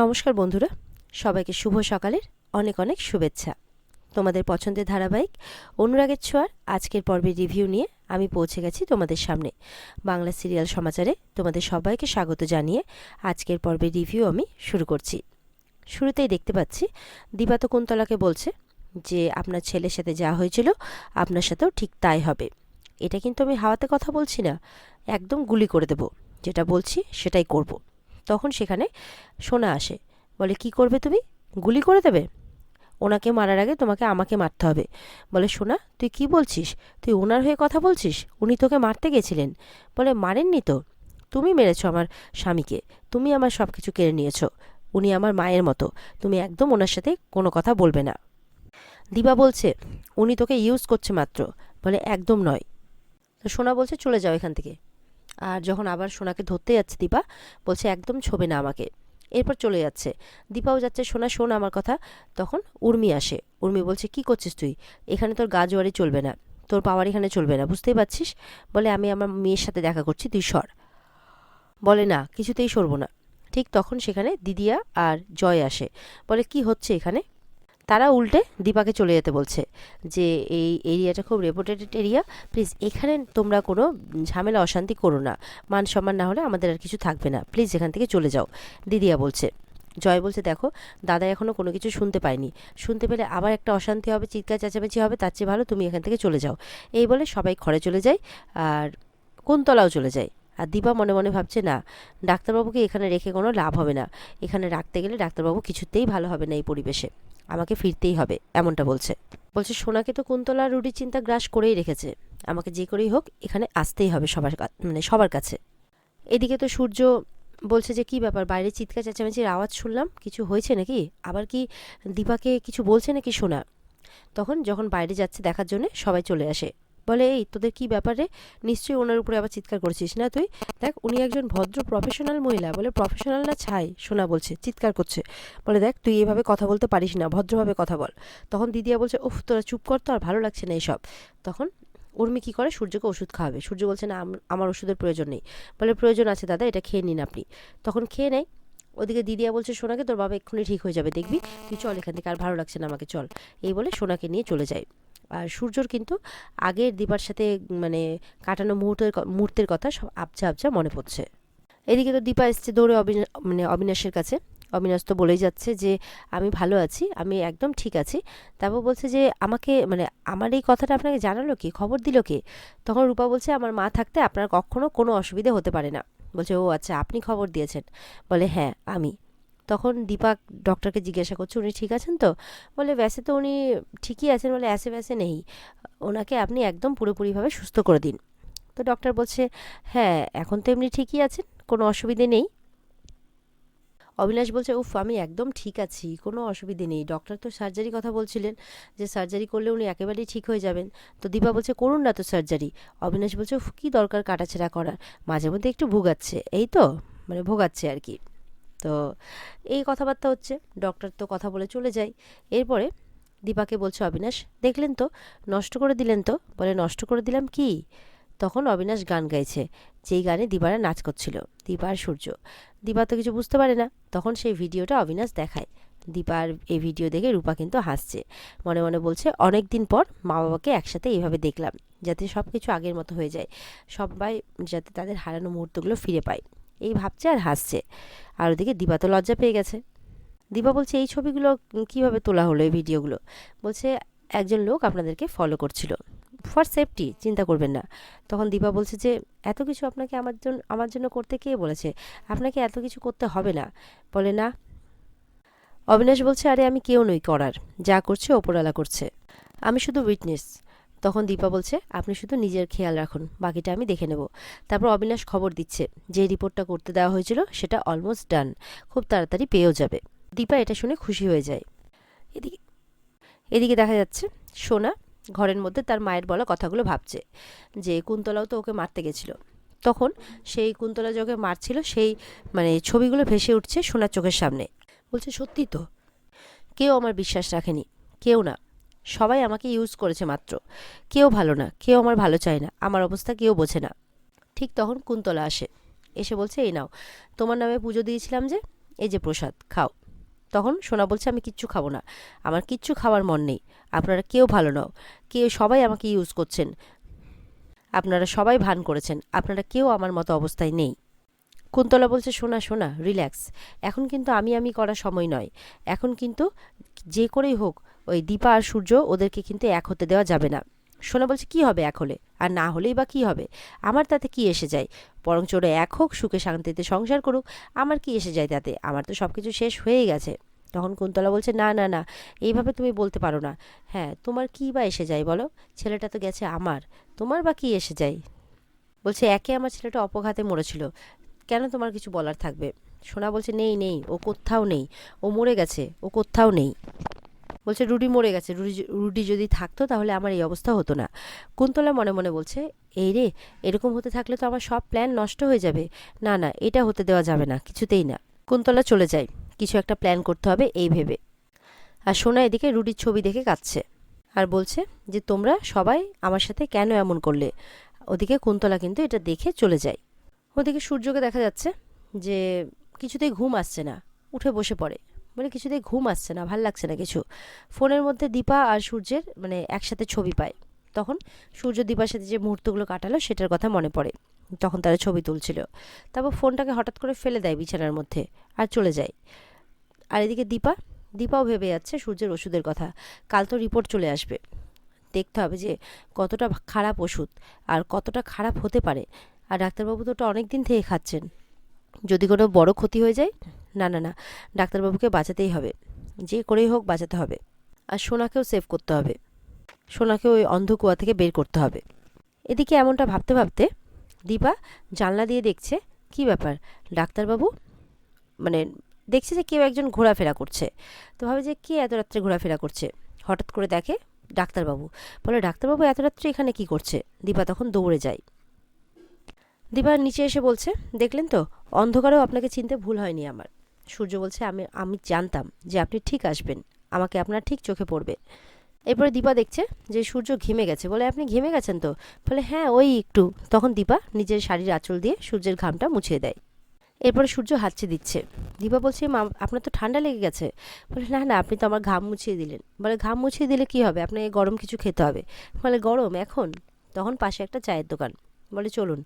নমস্কার বন্ধুরা, সবাইকে শুভ সকালের অনেক অনেক শুভেচ্ছা। তোমাদের পছন্দের ধারাবাহিক অনুরাগের ছোঁয়ার আজকের পর্বের রিভিউ নিয়ে আমি পৌঁছে গেছি তোমাদের সামনে। বাংলা সিরিয়াল সমাচারে তোমাদের সবাইকে স্বাগত জানিয়ে আজকের পর্বের রিভিউ আমি শুরু করছি। শুরুতেই দেখতে পাচ্ছি দীপা তো কুন্তলাকে বলছে যে আপনার ছেলের সাথে যা হয়েছিল আপনার সাথেও ঠিক তাই হবে। এটা কিন্তু আমি হাওয়াতে কথা বলছি না, একদম গুলি করে দেব, যেটা বলছি সেটাই করব। তখন সেখানে সোনা আসে, বলে কি করবে তুমি? গুলি করে দেবে? ওনাকে মারার আগে তোমাকে আমাকে মারতে হবে। বলে সোনা তুই কি বলছিস? তুই ওনার হয়ে কথা বলছিস? উনি তোকে মারতে গেছিলেন। বলে মারেননি তো, তুমি মেরেছো আমার স্বামীকে, তুমি আমার সব কিছু কেড়ে নিয়েছো। উনি আমার মায়ের মতো, তুমি একদম ওনার সাথে কোনো কথা বলবে না। দিবা বলছে উনি তোকে ইউজ করছে মাত্র। বলে একদম নয়। তো সোনা বলছে চলে যাও এখান থেকে। আর যখন আবার সোনাকে ধরতে যাচ্ছে দীপা বলছে একদম ছোবে না আমাকে। এরপর চলে যাচ্ছে, দীপাও যাচ্ছে, সোনা শোন আমার কথা। তখন উর্মি আসে, উর্মি বলছে কি করছিস তুই? এখানে তোর গা জোয়ারি চলবে না, তোর পাওয়ার এখানে চলবে না, বুঝতেই পারছিস। বলে আমি আমার মেয়ের সাথে দেখা করছি, তুই সর। বলে না, কিছুতেই সরবো না। ঠিক তখন সেখানে দিদিয়া আর জয় আসে, বলে কি হচ্ছে এখানে? তারা উল্টে দীপাকে চলে যেতে বলছে যে এই এরিয়াটা খুব রেপুটেটেড এরিয়া, প্লিজ এখানে তোমরা কোনো ঝামেলা অশান্তি করো না, মান সম্মান না হলে আমাদের আর কিছু থাকবে না, প্লিজ এখান থেকে চলে যাও। দিদিয়া বলছে। জয় বলছে দেখো দাদা এখনও কোনো কিছু শুনতে পায়নি, শুনতে পেলে আবার একটা অশান্তি হবে, চিৎকার চেঁচামেচি হবে, তার চেয়ে ভালো তুমি এখান থেকে চলে যাও। এই বলে সবাই ঘরে চলে যায়, আর কুন্তলাও চলে যায়। আর দীপা মনে মনে ভাবছে না, ডাক্তারবাবুকে এখানে রেখে কোনো লাভ হবে না, এখানে রাখতে গেলে ডাক্তারবাবু কিছুতেই ভালো হবে না এই পরিবেশে, আমাকে ফিরতেই হবে, এমনটা বলছে। বলছে সোনাকে তো কুন্তলা রুটির চিন্তা গ্রাস করেই রেখেছে, আমাকে যে করেই হোক এখানে আসতেই হবে সবার কাছে। এদিকে তো সূর্য বলছে যে কি ব্যাপার, বাইরে চিৎকার চেঁচামেচির আওয়াজ শুনলাম, কিছু হয়েছে নাকি? আবার কি দীপাকে কিছু বলছে নাকি সোনা? তখন যখন বাইরে যাচ্ছে দেখার জন্য সবাই চলে আসে, বলে এই তোদের কি ব্যাপারে, নিশ্চয়ই ওনার উপরে আবার চিৎকার করছিস না তুই? দেখ উনি একজন ভদ্র প্রফেশনাল মহিলা। বলে প্রফেশনাল না ছাই, সোনা বলছে, চিৎকার করছে। বলে দেখ তুই এভাবে কথা বলতে পারিস না, ভদ্রভাবে কথা বল। তখন দিদিয়া বলছে উফ তোরা চুপ কর তো, আর ভালো লাগছে না এসব। তখন উর্মি কি করে, সূর্যকে ওষুধ খাওয়াবে। সূর্য বলছে না আমার ওষুধের প্রয়োজন নেই। বলে প্রয়োজন আছে দাদা, এটা খেয়ে নিন আপনি। তখন খেয়ে নেয়। ওদিকে দিদিয়া বলছে সোনাকে তোর বাবা এক্ষুনি ঠিক হয়ে যাবে, দেখবি, তুই চল এখান থেকে, আর ভালো লাগছে না আমাকে, চল। এই বলে সোনাকে নিয়ে চলে যায়। আর সূর্যর কিন্তু আগের দীপার সাথে মানে কাটানো মুহূর্তের কথা সব আবছা আবছা মনে পড়ছে। এদিকে তো দীপা এসছে দৌড়ে অবিনাশের কাছে। অবিনাশ তো বলেই যাচ্ছে যে আমি ভালো আছি, আমি একদম ঠিক আছি। তারপর বলছে যে আমাকে আমার এই কথাটা আপনাকে জানালো কে, খবর দিল কে? তখন রূপা বলছে আমার মা থাকতে আপনার কখনো কোনো অসুবিধে হতে পারে না। বলছে ও আচ্ছা, আপনি খবর দিয়েছেন? বলে হ্যাঁ আমি। তখন দীপক ডক্টরকে জিজ্ঞাসা করছে উনি ঠিক আছেন তো? বলে ব্যাসে তো উনি ঠিকই আছেন, বলে অ্যাসে ব্যাসে নেই, ওনাকে আপনি একদম পুরোপুরিভাবে সুস্থ করে দিন। তো ডক্টর বলছে হ্যাঁ এখন তো এমনি ঠিকই আছেন, কোনো অসুবিধে নেই। অবিনাশ বলছে উফ আমি একদম ঠিক আছি, কোনো অসুবিধে নেই, ডক্টর তো সার্জারি কথা বলছিলেন, যে সার্জারি করলে উনি একেবারেই ঠিক হয়ে যাবেন। তো দীপা বলছে করুন না তো সার্জারি। অবিনাশ বলছে উফ কী দরকার কাটাছেঁড়া করার, মাঝে মধ্যে একটু ভোগাচ্ছে, এই তো ভোগাচ্ছে আর কি। তো এই কথাবার্তা হচ্ছে, ডক্টর তো কথা বলে চলে যায়। এরপরে দীপাকে বলছে অবিনাশ দেখলেন তো, নষ্ট করে দিলেন তো। বলে নষ্ট করে দিলাম কি? তখন অবিনাশ গান গাইছে, যেই গানে দীপারা নাচ করছিল, দীপা আর সূর্য। দীপা তো কিছু বুঝতে পারে না, তখন সেই ভিডিওটা অবিনাশ দেখায়। দীপার এই ভিডিও দেখে রূপা কিন্তু হাসছে, মনে মনে বলছে অনেক দিন পর মা বাবাকে একসাথে এইভাবে দেখলাম, যাতে সব কিছু আগের মতো হয়ে যায়, সবাই যাতে তাদের হারানো মুহূর্তগুলো ফিরে পায়, এই ভাবছে আর হাসছে। আর ওদিকে দীপা তো লজ্জা পেয়ে গেছে। দীপা বলছে এই ছবিগুলো কিভাবে তোলা হলো, এই ভিডিওগুলো? বলছে একজন লোক আপনাদেরকে ফলো করছিল, ফর সেফটি, চিন্তা করবেন না। তখন দীপা বলছে যে এত কিছু আপনাকে আমার জন্য করতে কে বলেছে? আপনাকে এত কিছু করতে হবে না। বলে না। অবিনাশ বলছে আরে আমি কেউ নই করার, যা করছে ওপরওয়ালা করছে, আমি শুধু উইটনেস। তখন দীপা বলছে আপনি শুধু নিজের খেয়াল রাখুন, বাকিটা আমি দেখে নেব। তারপর অবিনাশ খবর দিচ্ছে যে রিপোর্টটা করতে দেওয়া হয়েছিল সেটা অলমোস্ট ডান, খুব তাড়াতাড়ি পেয়েও যাবে। দীপা এটা শুনে খুশি হয়ে যায়। এদিকে এদিকে দেখা যাচ্ছে সোনা ঘরের মধ্যে তার মায়ের বলা কথাগুলো ভাবছে, যে কুন্তলাও তো ওকে মারতে গেছিল। তখন সেই কুন্তলা যাকে মারছিল সেই ছবিগুলো ভেসে উঠছে সোনার চোখের সামনে। বলছে সত্যি তো, কেউ আমার বিশ্বাস রাখেনি, কেউ না, সবাই আমাকে ইউজ করেছে মাত্র, কেউ ভালো না, কেউ আমার ভালো চায় না, আমার অবস্থা কেউ বোঝে না। ঠিক তখন কুন্তলা আসে, এসে বলছে এই নাও, তোমার নামে পুজো দিয়েছিলাম যে, এই যে প্রসাদ, খাও। তখন সোনা বলছে আমি কিচ্ছু খাবো না, আমার কিচ্ছু খাওয়ার মন নেই, আপনারা কেউ ভালো নাও, কেউ সবাই আমাকে ইউজ করছেন, আপনারা সবাই ভান করেছেন, আপনারা কেউ আমার মতো অবস্থায় নেই। কুন্তলা বলছে সোনা সোনা রিল্যাক্স, এখন কিন্তু আমি করার সময় নয়, এখন কিন্তু যে করেই হোক ওই দীপা আর সূর্য ওদেরকে কিন্তু এক হতে দেওয়া যাবে না। সোনা বলছে কি হবে এক হলে, আর না হলেই বা কি হবে, আমার তাতে কি এসে যায়, বরঞ্চ ওরা এক হোক, সুখে শান্তিতে সংসার করুক, আমার কি এসে যায় তাতে, আমার তো সব কিছু শেষ হয়েই গেছে। তখন কুন্তলা বলছে না না না, এইভাবে তুমি বলতে পারো না, হ্যাঁ তোমার কী বা এসে যায় বলো, ছেলেটা তো গেছে আমার, তোমার বা কী এসে যায়। বলছে একে আমার ছেলেটা অপঘাতে মরেছিল, কেন তোমার কিছু বলার থাকবে। সোনা বলছে নেই নেই, ও কোথাও নেই, ও মরে গেছে, ও কোথাও নেই। বলছে রুডি মরে গেছে, রুডি যদি থাকতো তাহলে আমার এই অবস্থা হতো না। কুন্তলা মনে মনে বলছে এই রে, এরকম হতে থাকলে তো আমার সব প্ল্যান নষ্ট হয়ে যাবে, না না এটা হতে দেওয়া যাবে না, কিছুতেই না। কুন্তলা চলে যায়, কিছু একটা প্ল্যান করতে হবে এই ভেবে। আর সোনা এদিকে রুডির ছবি দেখে কাঁদছে আর বলছে যে তোমরা সবাই আমার সাথে কেন এমন করলে। ওদিকে কুন্তলা কিন্তু এটা দেখে চলে যায়। ওদিকে সূর্যকে দেখা যাচ্ছে যে কিছুতেই ঘুম আসছে না, উঠে বসে পড়ে, বলে কিছুতেই ঘুম আসছে না, ভাল লাগছে না কিছু। ফোনের মধ্যে দীপা আর সূর্যের মানে একসাথে ছবি পায়, তখন সূর্য দীপার সাথে যে মুহূর্তগুলো কাটালো সেটার কথা মনে পড়ে, তখন তারা ছবি তুলছিল। তারপর ফোনটাকে হঠাৎ করে ফেলে দেয় বিছানার মধ্যে আর চলে যায়। আর এদিকে দীপাও ভেবে যাচ্ছে সূর্যের ওষুধের কথা, কাল তো রিপোর্ট চলে আসবে, দেখতে হবে যে কতটা খারাপ ওষুধ আর কতটা খারাপ হতে পারে। আর ডাক্তারবাবু তো ওটা অনেক দিন থেকে খাচ্ছেন, যদি কোনো বড় ক্ষতি হয়ে যায়, না না না, ডাক্তারবাবুকে বাঁচাতেই হবে, যে করেই হোক বাঁচাতে হবে। আর সোনাকেও সেভ করতে হবে, সোনাকে ওই অন্ধকুয়া থেকে বের করতে হবে। এদিকে এমনটা ভাবতে ভাবতে দীপা জানলা দিয়ে দেখছে কি ব্যাপার, ডাক্তারবাবু মানে দেখছে যে কেউ একজন ঘোরাফেরা করছে, তো ভাবে যে কে এত রাত্রে ঘোরাফেরা করছে। হঠাৎ করে দেখে ডাক্তারবাবু, বলে ডাক্তারবাবু এত রাত্রে এখানে কি করছে। দীপা তখন দৌড়ে যায়। দীপা নিচে এসে বলছে দেখলেন তো, অন্ধকারেও আপনাকে চিনতে ভুল হয়নি আমার। সূর্য বলছে আমি আমি জানতাম যে আপনি ঠিক আসবেন, আমাকে আপনার ঠিক চোখে পড়বে। এরপরে দীপা দেখছে যে সূর্য ঘেমে গেছে, বলে আপনি ঘেমে গেছেন তো, বলে হ্যাঁ ওই একটু। তখন দীপা নিজের শাড়ির আঁচল দিয়ে সূর্যের ঘামটা মুছিয়ে দেয়। এরপরে সূর্য হাঁচি দিচ্ছে। দীপা বলছে মা আপনার তো ঠান্ডা লেগে গেছে, বলে না না আপনি তো আমার ঘাম মুছিয়ে দিলেন। বলে ঘাম মুছিয়ে দিলে কি হবে, আপনাকে গরম কিছু খেতে হবে। বলে গরম এখন। তখন পাশে একটা চায়ের দোকান, বলে চলুন।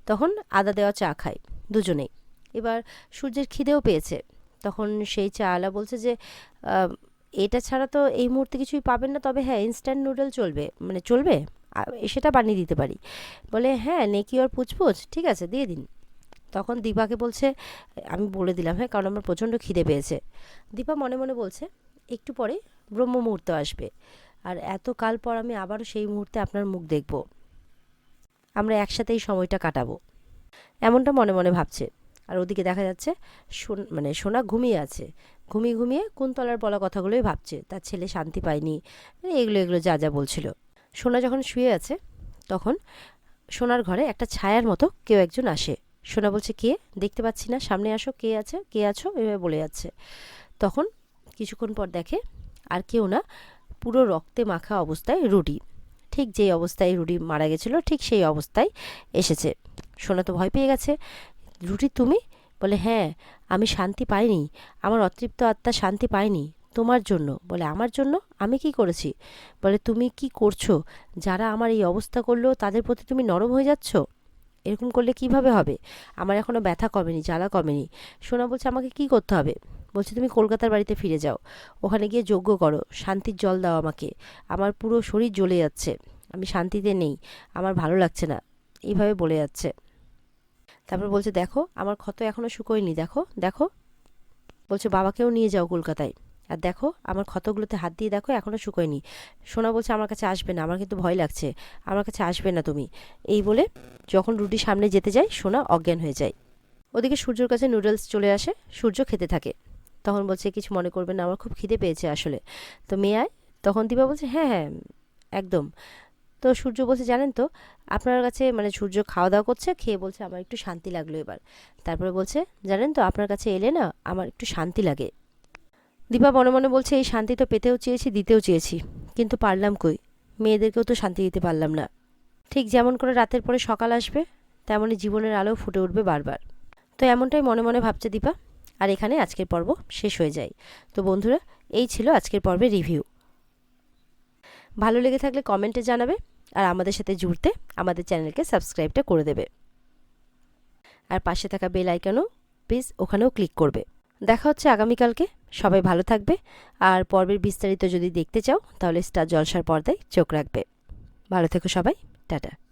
তখন আদা দেওয়া চা খায় দুজনেই। এবার সূর্যের খিদেও পেয়েছে, তখন সেই চাওয়ালা বলছে যে এটা ছাড়া তো এই মুহূর্তে কিছুই পাবেন না, তবে হ্যাঁ ইনস্ট্যান্ট নুডল চলবে, মানে চলবে, সেটা বানিয়ে দিতে পারি। বলে হ্যাঁ নেকি ওর পুচপুচ, ঠিক আছে দিয়ে দিন। তখন দীপাকে বলছে আমি বলে দিলাম হ্যাঁ, কারণ আমার প্রচণ্ড খিদে পেয়েছে। দীপা মনে মনে বলছে একটু পরে ব্রহ্ম মুহূর্ত আসবে, আর এত কাল পর আমি আবারও সেই মুহূর্তে আপনার মুখ দেখব, আমরা একসাথেই সময়টা কাটাবো, এমনটা মনে মনে ভাবছে। আর ওদিকে দেখা যাচ্ছে মানে সোনা ঘুমিয়ে আছে, ঘুমিয়ে ঘুমিয়ে কুন্তলার বলা কথাগুলোই ভাবছে, তার ছেলে শান্তি পায়নি, এগুলো এগুলো যা যা বলছিল। সোনা যখন শুয়ে আছে তখন সোনার ঘরে একটা ছায়ার মতো কেউ একজন আসে। সোনা বলছে কে, দেখতে পাচ্ছি না, সামনে আসো, কে আছে, কে আছো, এভাবে বলে যাচ্ছে। তখন কিছুক্ষণ পর দেখে আর কেউ না, পুরো রক্তে মাখা অবস্থায় রুডি, ঠিক যেই অবস্থায় রুডি মারা গেছিল ঠিক সেই অবস্থায় এসেছে। সোনা তো ভয় পেয়ে গেছে, রুডি তুমি, বলে হ্যাঁ আমি শান্তি পাইনি, আমার অতৃপ্ত আত্মা শান্তি পায়নি তোমার জন্য। বলে আমার জন্য, আমি কি করেছি। বলে তুমি কি করছো, যারা আমার এই অবস্থা করলো তাদের প্রতি তুমি নরম হয়ে যাচ্ছ, এরকম করলে কিভাবে হবে, আমার এখনও ব্যথা কমেনি, জ্বালা কমেনি। সোনা বলছে আমাকে কি করতে হবে। বলছে তুমি কলকাতার বাড়িতে ফিরে যাও, ওখানে গিয়ে যজ্ঞ করো, শান্তির জল দাও আমাকে, আমার পুরো শরীর জ্বলে যাচ্ছে, আমি শান্তিতে নেই, আমার ভালো লাগছে না, এইভাবে বলে যাচ্ছে। তারপর বলছে দেখো আমার ক্ষত এখনও শুকোয়নি, দেখো দেখো। বলছে বাবাকেও নিয়ে যাও কলকাতায়, আর দেখো আমার ক্ষতগুলোতে হাত দিয়ে দেখো এখনও শুকোয়নি। সোনা বলছে আমার কাছে আসবে না, আমার কিন্তু ভয় লাগছে, আমার কাছে আসবে না তুমি। এই বলে যখন রুটি সামনে যেতে যায় সোনা অজ্ঞান হয়ে যায়। ওদিকে সূর্যর কাছে নুডলস চলে আসে, সূর্য খেতে থাকে। তখন বলছে কিছু মনে করবেন না, আমার খুব খিদে পেয়েছে আসলে, তো মেয়ে আয়। তখন দীপা বলছে হ্যাঁ হ্যাঁ একদম। তো সূর্য বলছে জানেন তো, আপনার কাছে মানে সূর্য খাওয়া দাওয়া করছে, খেয়ে বলছে আমার একটু শান্তি লাগলো এবার। তারপরে বলছে জানেন তো আপনার কাছে এলে না আমার একটু শান্তি লাগে। দীপা মনে মনে বলছে এই শান্তি তো পেতেও চেয়েছি, দিতেও চেয়েছি, কিন্তু পারলাম কই, মেয়েদেরকেও তো শান্তি দিতে পারলাম না। ঠিক যেমন করে রাতের পরে সকাল আসবে, তেমনই জীবনের আলো ফুটে উঠবে বারবার। তো এমনটাই মনে মনে ভাবছে দীপা। আর এখানে আজকের পর্ব শেষ হয়ে যায়। তো বন্ধুরা, এই ছিল আজকের পর্বের রিভিউ। ভালো লেগে থাকলে কমেন্টে জানাবে, আর আমাদের সাথে জুড়তে আমাদের চ্যানেলকে সাবস্ক্রাইবটা করে দেবে। আর পাশে থাকা বেল আইকনও প্লিজ ওখানেও ক্লিক করবে। দেখা হচ্ছে আগামীকালকে। সবাই ভালো থাকবে। আর পর্বের বিস্তারিত যদি দেখতে চাও তাহলে স্টার জলসার পর্দায় চোখ রাখবে। ভালো থেকো সবাই। টাটা।